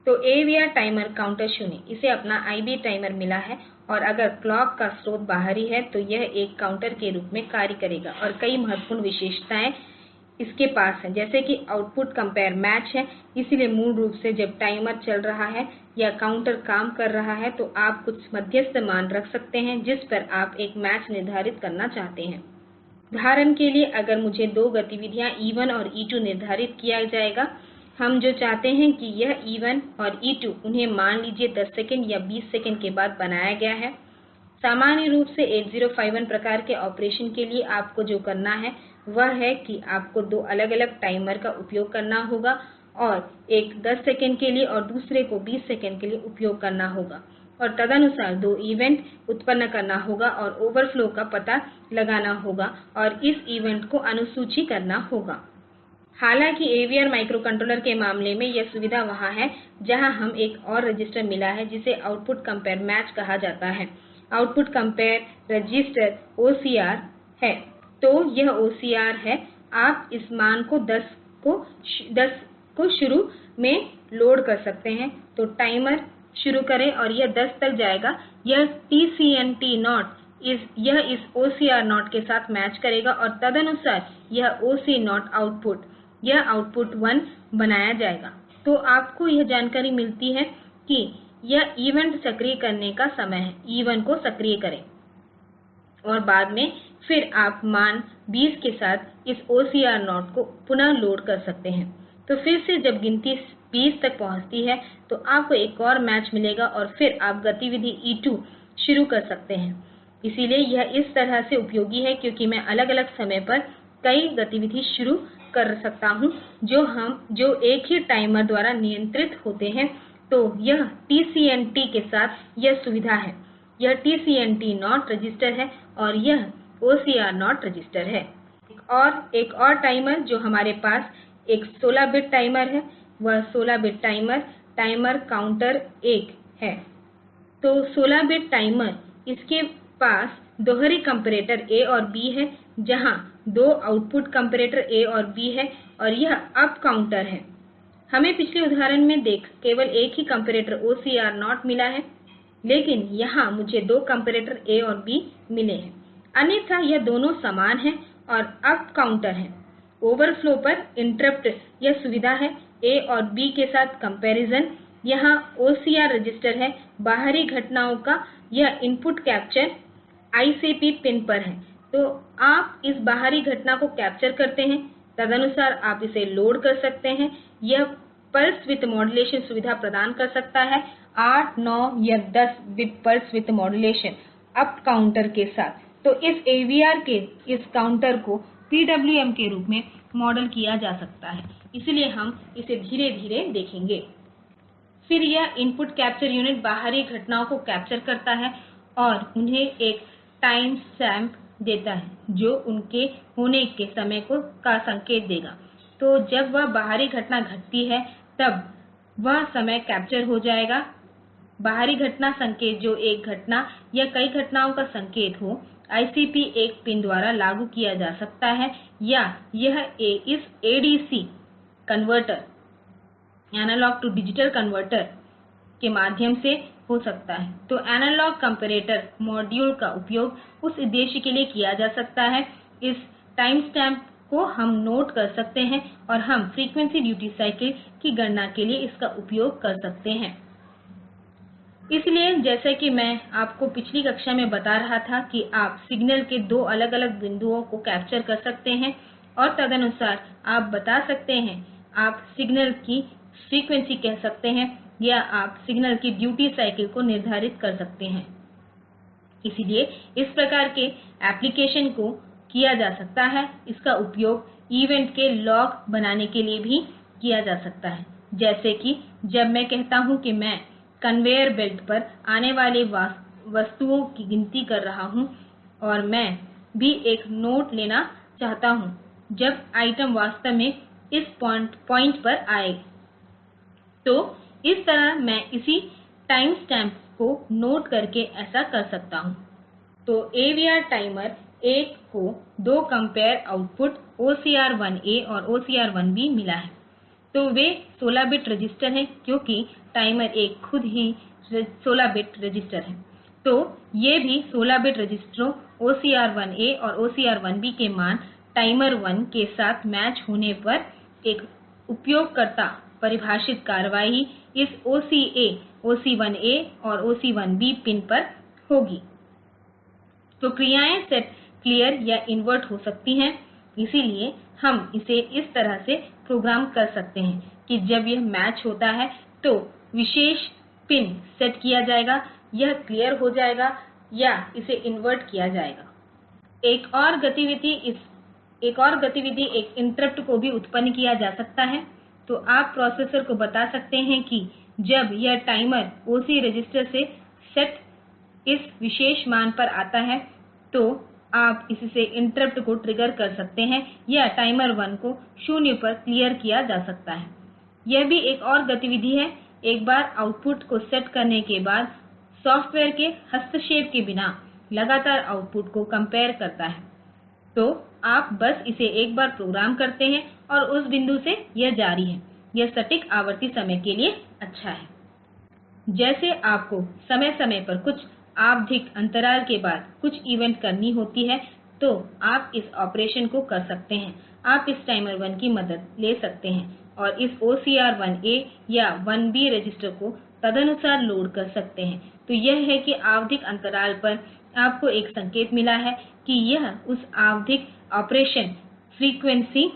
तो AVR timer counter 0 इसे अपना IB टाइमर मिला है, और अगर क्लॉक का स्रोत बाहरी है तो यह एक काउंटर के रूप में कार्य करेगा। और कई महत्वपूर्ण विशेषताएं इसके पास हैं, जैसे कि आउटपुट कंपेयर मैच है। इसलिए मूल रूप से जब टाइमर चल रहा है या काउंटर काम कर रहा है तो आप कुछ मध्यस्थ मान रख सकते हैं जिस पर आप एक मैच निर्धारित करना चाहते हैं। उदाहरण के लिए, अगर मुझे दो गतिविधियां E1 और E2 निर्धारित किया जाएगा, हम जो चाहते हैं कि यह E1 और E2 उन्हें मान लीजिए 10 सेकंड या 20 सेकंड के बाद बनाया गया है। सामान्य रूप से 8051 प्रकार के ऑपरेशन के लिए आपको जो करना है वह है कि आपको दो अलग अलग टाइमर का उपयोग करना होगा, और एक 10 सेकंड के लिए और दूसरे को 20 सेकंड के लिए उपयोग करना होगा, और तदनुसार दो इवेंट उत्पन्न करना होगा और ओवरफ्लो का पता लगाना होगा और इस इवेंट को अनुसूची करना होगा। हालांकि AVR माइक्रोकंट्रोलर के मामले में यह सुविधा वहां है जहां हम एक और रजिस्टर मिला है जिसे आउटपुट कंपेयर मैच कहा जाता है। आउटपुट कंपेयर रजिस्टर OCR है। तो यह OCR है। आप इस मान को 10 को शुरू में लोड कर सकते हैं। तो टाइमर शुरू करें और यह 10 तक जाएगा। यह TCNT 0 यह इस OCR 0 के साथ मैच करेगा और तदनुसार यह OC 0 आउटपुट यह आउटपुट 1 बनाया जाएगा। तो आपको यह जानकारी मिलती है कि यह इवेंट सक्रिय करने का समय है। E1 को सक्रिय करें और बाद में फिर आप मान 20 के साथ इस OCR 0 को पुनः लोड कर सकते हैं। तो फिर से जब गिनती 20 तक पहुंचती है तो आपको एक और मैच मिलेगा और फिर आप गतिविधि E2 शुरू कर सकते हैं। इसलिए यह इस तरह से उपयोगी है क्योंकि मैं अलग अलग समय पर कई गतिविधि शुरू कर सकता हूं जो एक ही टाइमर द्वारा नियंत्रित होते हैं। तो यह TCNT के साथ यह सुविधा है। यह TCNT 0 रजिस्टर है और यह OCR 0 रजिस्टर है। एक और टाइमर जो हमारे पास एक 16 बिट टाइमर है, वह 16 बिट टाइमर काउंटर 1 है। तो 16 बिट टाइमर इसके पास दोहरी कंपैरेटर A और B है, जहां दो आउटपुट कंपैरेटर A और B है और यह अप काउंटर है। हमें पिछले उदाहरण में केवल एक ही कंपैरेटर OCR 0 मिला है, लेकिन यहां मुझे दो कंपैरेटर A और B मिले हैं। अन्यथा यह दोनों समान हैं और अप काउंटर हैं। ओवरफ्लो पर इंटरप्ट यह सुविधा है। A और B के साथ कंपैरिजन यहाँ OCR रजिस्टर है। बाहरी घटनाओं का यह इनपुट कैप्चर ICP पिन पर है। तो आप इस बाहरी घटना को कैप्चर करते हैं, तदनुसार आप इसे लोड कर सकते हैं। यह पल्स विड्थ मॉड्यूलेशन सुविधा प्रदान कर सकता है, 8, 9 या 10 bit pulse width modulation up counter के साथ। तो इस AVR के इस काउंटर को PWM के रूप में मॉडल किया जा सकता है। इसलिए हम इसे धीरे धीरे देखेंगे। फिर यह इनपुट कैप्चर यूनिट बाहरी घटनाओं को कैप्चर करता है और उन्हें एक टाइम स्टैम्प देता है जो उनके होने के समय का संकेत देगा। तो जब वह बाहरी घटना घटती है तब वह समय कैप्चर हो जाएगा। बाहरी घटना संकेत जो एक घटना या कई घटनाओं का संकेत हो, ICP 1 पिन द्वारा लागू किया जा सकता है, या यह इस ADC converter analog to digital converter के माध्यम से हो सकता है। तो एनालॉग कंपैरेटर मॉड्यूल का उपयोग उस उद्देश्य के लिए किया जा सकता है। इस टाइम स्टैम्प को हम नोट कर सकते हैं और हम फ्रीक्वेंसी ड्यूटी साइकिल की गणना के लिए इसका उपयोग कर सकते हैं। इसलिए जैसा कि मैं आपको पिछली कक्षा में बता रहा था कि आप सिग्नल के दो अलग अलग बिंदुओं को कैप्चर कर सकते हैं और तदनुसार आप बता सकते हैं। आप सिग्नल की फ्रीक्वेंसी कह सकते हैं या आप सिग्नल की ड्यूटी साइकिल को निर्धारित कर सकते हैं। इसलिए इस प्रकार के एप्लीकेशन को किया जा सकता है। इसका उपयोग इवेंट के लॉग बनाने के लिए भी किया जा सकता है। जैसे कि जब मैं कहता हूं कि मैं कन्वेयर बेल्ट पर आने वाली वस्तुओं की गिनती कर रहा हूं और मैं भी एक नोट लेना चाहता हूं जब आइटम वास्तव में इस पॉइंट पर आए। तो इस तरह मैं इसी टाइम स्टैम्प को नोट करके ऐसा कर सकता हूं। तो AVR टाइमर 1 को दो कंपेयर आउटपुट OCR 1A और OCR 1B मिला है। तो वे 16 बिट रजिस्टर हैं क्योंकि टाइमर 1 खुद ही 16 बिट रजिस्टर है। तो ये भी 16 बिट रजिस्टरों OCR 1A और OCR 1B के मान टाइमर 1 के साथ मैच होने पर एक उपयोगकर्ता परिभाषित कार्रवाई इस OCA OC1A और OC1B पिन पर होगी। तो क्रियाएं सेट क्लियर या इन्वर्ट हो सकती हैं। इसलिए हम इसे इस तरह से प्रोग्राम कर सकते हैं कि जब यह मैच होता है तो विशेष पिन सेट किया जाएगा, यह क्लियर हो जाएगा या इसे इन्वर्ट किया जाएगा। एक और गतिविधि एक इंटरप्ट को भी उत्पन्न किया जा सकता है। तो आप प्रोसेसर को बता सकते हैं कि जब यह टाइमर OC रजिस्टर से सेट इस विशेष मान पर आता है तो आप इससे इंटरप्ट को ट्रिगर कर सकते हैं या टाइमर 1 को 0 पर क्लियर किया जा सकता है। यह भी एक और गतिविधि है। एक बार आउटपुट को सेट करने के बाद सॉफ्टवेयर के हस्तक्षेप के बिना लगातार आउटपुट को कंपेयर करता है। तो आप बस इसे एक बार प्रोग्राम करते हैं और उस बिंदु से यह जारी है। यह सटीक आवर्ती समय के लिए अच्छा है। जैसे आपको समय समय पर कुछ आवधिक अंतराल के बाद कुछ इवेंट करनी होती है तो आप इस ऑपरेशन को कर सकते हैं। आप इस टाइमर 1 की मदद ले सकते हैं और इस OCR 1A या 1B रजिस्टर को तदनुसार लोड कर सकते हैं। तो यह है कि आवधिक अंतराल पर आपको एक संकेत मिला है कि यह उस आवधिक ऑपरेशन फ्रीक्वेंसी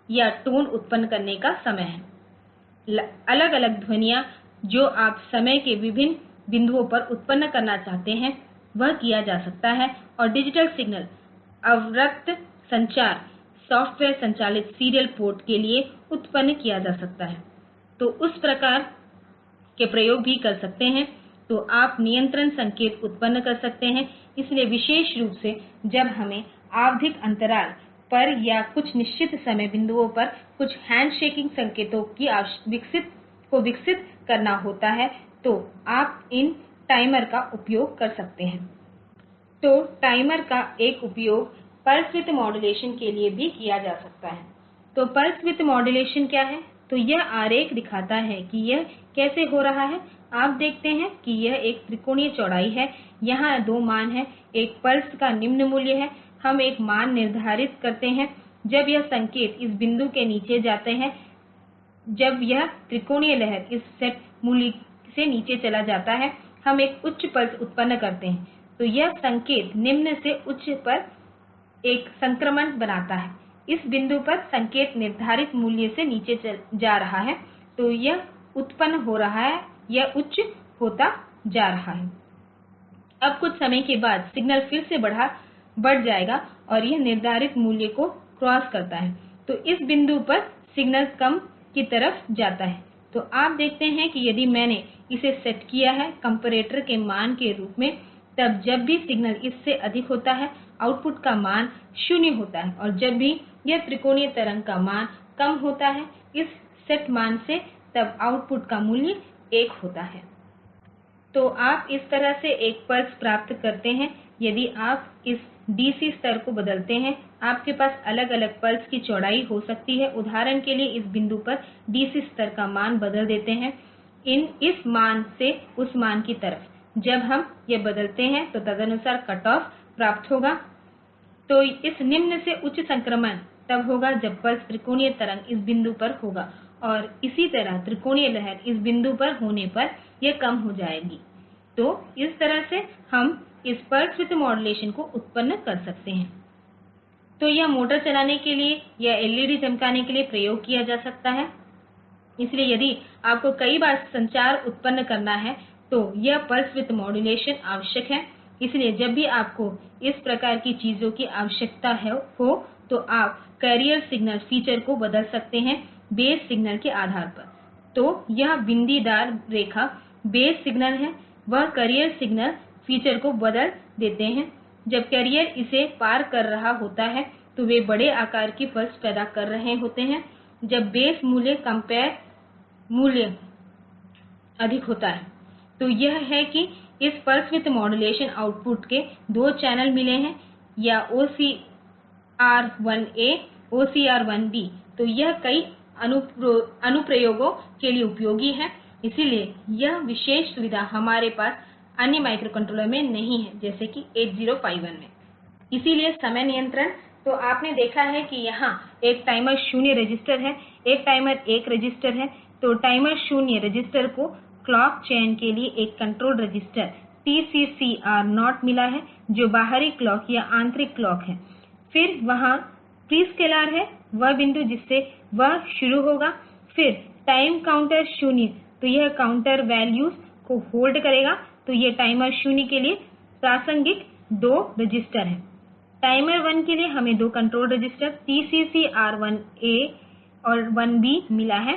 या टोन उत्पन्न करने का समय है। अलग अलग ध्वनियाँ जो आप समय के विभिन्न बिंदुओं पर उत्पन्न करना चाहते हैं वह किया जा सकता है। और डिजिटल सिग्नल अवरक्त संचार सॉफ्टवेयर संचालित सीरियल पोर्ट के लिए उत्पन्न किया जा सकता है। तो उस प्रकार के प्रयोग भी कर सकते हैं। तो आप नियंत्रण संकेत उत्पन्न कर सकते हैं। इसलिए विशेष रूप से जब हमें आवधिक अंतराल पर या कुछ निश्चित समय बिंदुओं पर कुछ हैंडशेकिंग संकेतों की विकसित करना होता है तो आप इन टाइमर का उपयोग कर सकते हैं। तो टाइमर का एक उपयोग पल्स विड्थ मॉड्यूलेशन के लिए भी किया जा सकता है। तो पल्स विड्थ मॉड्यूलेशन क्या है? तो यह आरेख दिखाता है कि यह कैसे हो रहा है। आप देखते हैं कि यह एक त्रिकोणीय चौड़ाई है। यहाँ 2 मान हैं। एक पल्स का निम्न मूल्य है। हम एक मान निर्धारित करते हैं जब यह संकेत इस बिंदु के नीचे जाते हैं। जब यह त्रिकोणीय लहर इस सेट मूल्य से नीचे चला जाता है हम एक उच्च पल्स उत्पन्न करते हैं। तो यह संकेत निम्न से उच्च पर एक संक्रमण बनाता है। इस बिंदु पर संकेत निर्धारित मूल्य से नीचे जा रहा है तो यह उत्पन्न हो रहा है, यह उच्च होता जा रहा है। अब कुछ समय के बाद सिग्नल फिर से बढ़ जाएगा और यह निर्धारित मूल्य को क्रॉस करता है। तो इस बिंदु पर सिग्नल कम की तरफ जाता है। तो आप देखते हैं कि यदि मैंने इसे सेट किया है कंपैरेटर के मान के रूप में, तब जब भी सिग्नल इससे अधिक होता है आउटपुट का मान 0 होता है और जब भी यह त्रिकोणीय तरंग का मान कम होता है इस सेट मान से, तब आउटपुट का मूल्य 1 होता है। तो आप इस तरह से एक पल्स प्राप्त करते हैं। यदि आप इस डीसी स्तर को बदलते हैं आपके पास अलग अलग पल्स की चौड़ाई हो सकती है। उदाहरण के लिए इस बिंदु पर डीसी स्तर का मान बदल देते हैं इस मान से उस मान की तरफ। जब हम यह बदलते हैं तो तदनुसार कट ऑफ प्राप्त होगा। तो इस निम्न से उच्च संक्रमण तब होगा जब पल्स त्रिकोणीय तरंग इस बिंदु पर होगा और इसी तरह त्रिकोणीय लहर इस बिंदु पर होने पर यह कम हो जाएगी। तो इस तरह से हम इस पल्स विड्थ मॉड्यूलेशन को उत्पन्न कर सकते हैं। तो यह मोटर चलाने के लिए या एलईडी चमकाने के लिए प्रयोग किया जा सकता है। इसलिए यदि आपको कई बार संचार उत्पन्न करना है तो यह पल्स विड्थ मॉड्यूलेशन आवश्यक है। इसलिए जब भी आपको इस प्रकार की चीजों की आवश्यकता हो तो आप कैरियर सिग्नल फीचर को बदल सकते हैं बेस सिग्नल के आधार पर। तो यह बिंदीदार रेखा बेस सिग्नल है, वह कैरियर सिग्नल फीचर को बदल देते हैं। जब कैरियर इसे पार कर रहा होता है तो वे बड़े आकार की पल्स पैदा कर रहे होते हैं। जब बेस मूल्य कंपेयर मूल्य अधिक होता है तो यह है कि इस पल्स विड्थ मॉड्यूलेशन आउटपुट के 2 चैनल मिले हैं या OCR 1A OCR 1B। तो यह कई अनुप्रयोगों के लिए उपयोगी है। इसलिए यह विशेष सुविधा हमारे पास अन्य माइक्रोकंट्रोलर में नहीं है, जैसे कि 8051 में। इसलिए समय नियंत्रण, तो आपने देखा है कि यहाँ एक टाइमर 0 रजिस्टर है, एक टाइमर 1 रजिस्टर है। तो टाइमर 0 रजिस्टर को क्लॉक चयन के लिए एक कंट्रोल रजिस्टर TCCR0 मिला है, जो बाहरी क्लॉक या आंतरिक क्लॉक है। फिर वहाँ प्रीस्केलर है, वह बिंदु जिससे वह शुरू होगा। फिर टाइम काउंटर 0, तो यह काउंटर वैल्यूज को होल्ड करेगा। तो ये टाइमर 0 के लिए प्रासंगिक 2 रजिस्टर हैं। टाइमर 1 के लिए हमें 2 कंट्रोल रजिस्टर TCCR1A और 1B मिला है।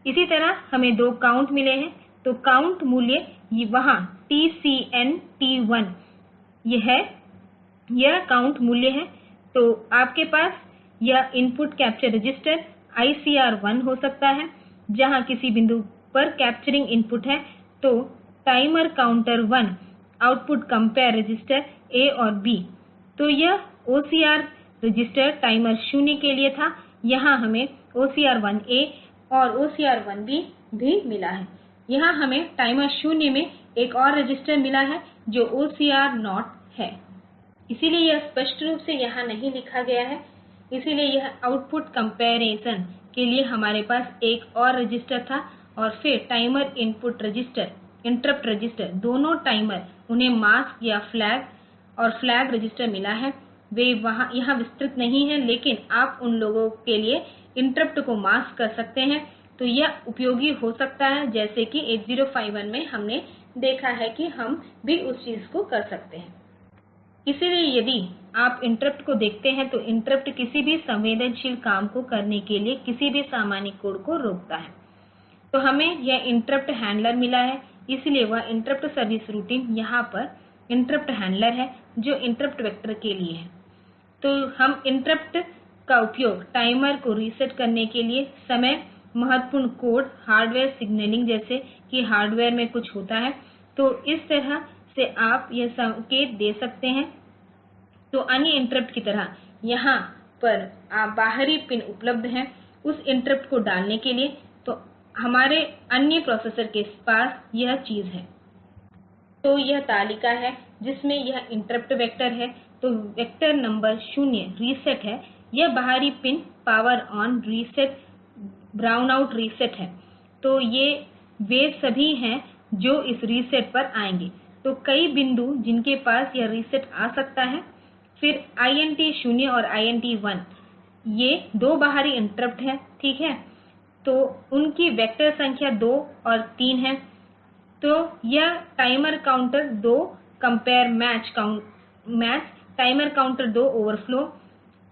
इसी तरह हमें 2 काउंट मिले हैं। तो काउंट मूल्य वहाँ TCNT1 यह काउंट मूल्य है। तो आपके पास यह इनपुट कैप्चर रजिस्टर ICR1 हो सकता है, जहां किसी बिंदु पर कैप्चरिंग इनपुट है। तो timer counter 1 output compare register A और B। तो यह OCR रजिस्टर टाइमर 0 के लिए था। यहाँ हमें OCR1A और OCR1B भी मिला है। यहाँ हमें टाइमर 0 में एक और रजिस्टर मिला है जो OCR0 है। इसलिए यह स्पष्ट रूप से यहाँ नहीं लिखा गया है। इसलिए यह आउटपुट कंपैरिजन के लिए हमारे पास एक और रजिस्टर था। और फिर timer input register, interrupt register, दोनों टाइमर उन्हें मास्क या फ्लैग रजिस्टर मिला है। वे यहाँ विस्तृत नहीं हैं, लेकिन आप उन लोगों के लिए इंटरप्ट को मास्क कर सकते हैं। तो यह उपयोगी हो सकता है, जैसे कि 8051 में हमने देखा है कि हम भी उस चीज को कर सकते हैं। इसलिए यदि आप इंटरप्ट को देखते हैं, तो इंटरप्ट किसी भी संवेदनशील काम को करने के लिए किसी भी सामान्य कोड को रोकता है। तो हमें यह इंटरप्ट हैंडलर मिला है। इसलिए वह इंटरप्ट सर्विस रूटीन यहाँ पर इंटरप्ट हैंडलर है, जो इंटरप्ट वेक्टर के लिए है। तो हम इंटरप्ट का उपयोग टाइमर को रीसेट करने के लिए समय महत्वपूर्ण कोड, हार्डवेयर सिग्नलिंग, जैसे कि हार्डवेयर में कुछ होता है, तो इस तरह से आप यह संकेत दे सकते हैं। तो अन्य इंटरप्ट की तरह यहाँ पर बाहरी पिन उपलब्ध हैं उस इंटरप्ट को डालने के लिए। तो हमारे अन्य प्रोसेसर के पास यह चीज है। तो यह तालिका है जिसमें यह इंटरप्ट वेक्टर है। तो वेक्टर नंबर 0 रीसेट है। यह बाहरी pin power on reset, brown out reset है। तो ये वे सभी हैं जो इस रीसेट पर आएंगे। तो कई बिंदु जिनके पास यह रीसेट आ सकता है। फिर INT 0 और INT 1 ये 2 बाहरी इंटरप्ट हैं, ठीक है। तो उनकी वेक्टर संख्या 2 और 3 है। तो यह timer counter 2 compare match, timer counter 2 overflow,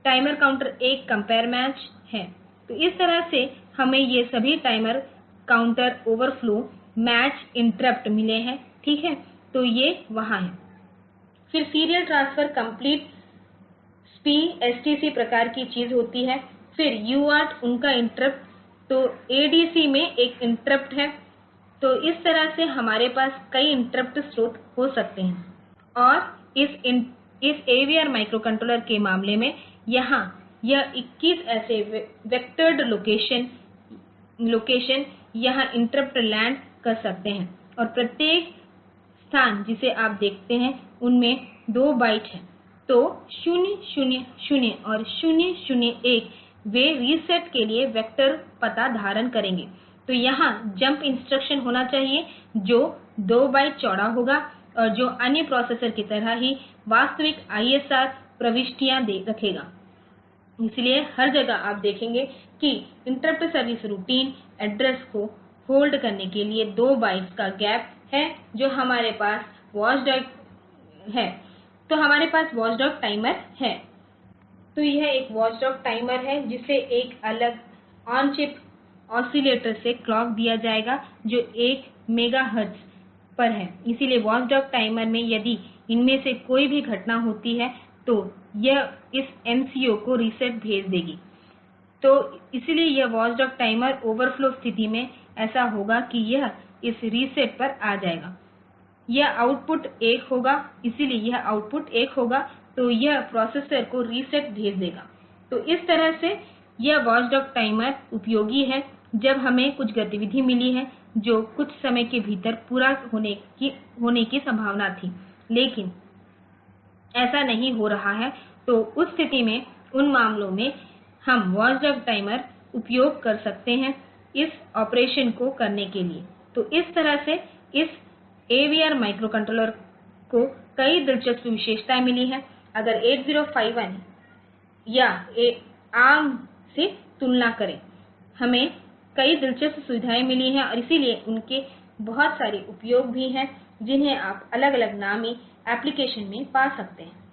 timer counter 1 compare match है। तो इस तरह से हमें ये सभी timer counter overflow match interrupt मिले हैं, ठीक है। तो ये वहाँ हैं। फिर serial transfer complete SPI STC प्रकार की चीज होती है। फिर UART उनका इंटरप्ट। तो ADC में एक इंटरप्ट है। तो इस तरह से हमारे पास कई इंटरप्ट स्रोत हो सकते हैं। और इस AVR माइक्रोकंट्रोलर के मामले में यहाँ यह 21 ऐसे वेक्टर्ड लोकेशन यहाँ इंटरप्ट लैंड कर सकते हैं। और प्रत्येक स्थान जिसे आप देखते हैं उनमें 2 बाइट हैं। तो 000 और 001 वे रीसेट के लिए वेक्टर पता धारण करेंगे। तो यहाँ जंप इंस्ट्रक्शन होना चाहिए जो 2 बाइट चौड़ा होगा और जो अन्य प्रोसेसर की तरह ही वास्तविक ISR प्रविष्टियाँ रखेगा। इसलिए हर जगह आप देखेंगे कि इंटरप्ट सर्विस रूटीन एड्रेस को होल्ड करने के लिए 2 बाइट्स का गैप है, जो हमारे पास वॉचडॉग है। तो हमारे पास वॉचडॉग टाइमर है। तो यह एक वॉचडॉग टाइमर है जिसे एक अलग ऑन चिप ऑसिलेटर से क्लॉक दिया जाएगा जो 1 मेगाहर्ट्ज पर है। इसलिए वॉचडॉग टाइमर में यदि इनमें से कोई भी घटना होती है तो यह इस MCU को रीसेट भेज देगी। तो इसलिए यह वॉचडॉग टाइमर ओवरफ्लो स्थिति में ऐसा होगा कि यह इस रीसेट पर आ जाएगा। यह आउटपुट 1 होगा। इसलिए यह आउटपुट 1 होगा तो यह प्रोसेसर को रीसेट भेज देगा। तो इस तरह से यह वॉचडॉग टाइमर उपयोगी है जब हमें कुछ गतिविधि मिली है जो कुछ समय के भीतर पूरा होने की संभावना थी लेकिन ऐसा नहीं हो रहा है तो उस स्थिति में उन मामलों में हम वॉचडॉग टाइमर उपयोग कर सकते हैं इस ऑपरेशन को करने के लिए तो इस तरह से इस AVR माइक्रोकंट्रोलर को कई दिलचस्प विशेषताएं मिली हैं अगर 8051 या ARM से तुलना करें हमें कई दिलचस्प सुविधाएं मिली हैं और इसलिए उनके बहुत सारे उपयोग भी हैं जिन्हें आप अलग अलग नामी एप्लीकेशन में पा सकते हैं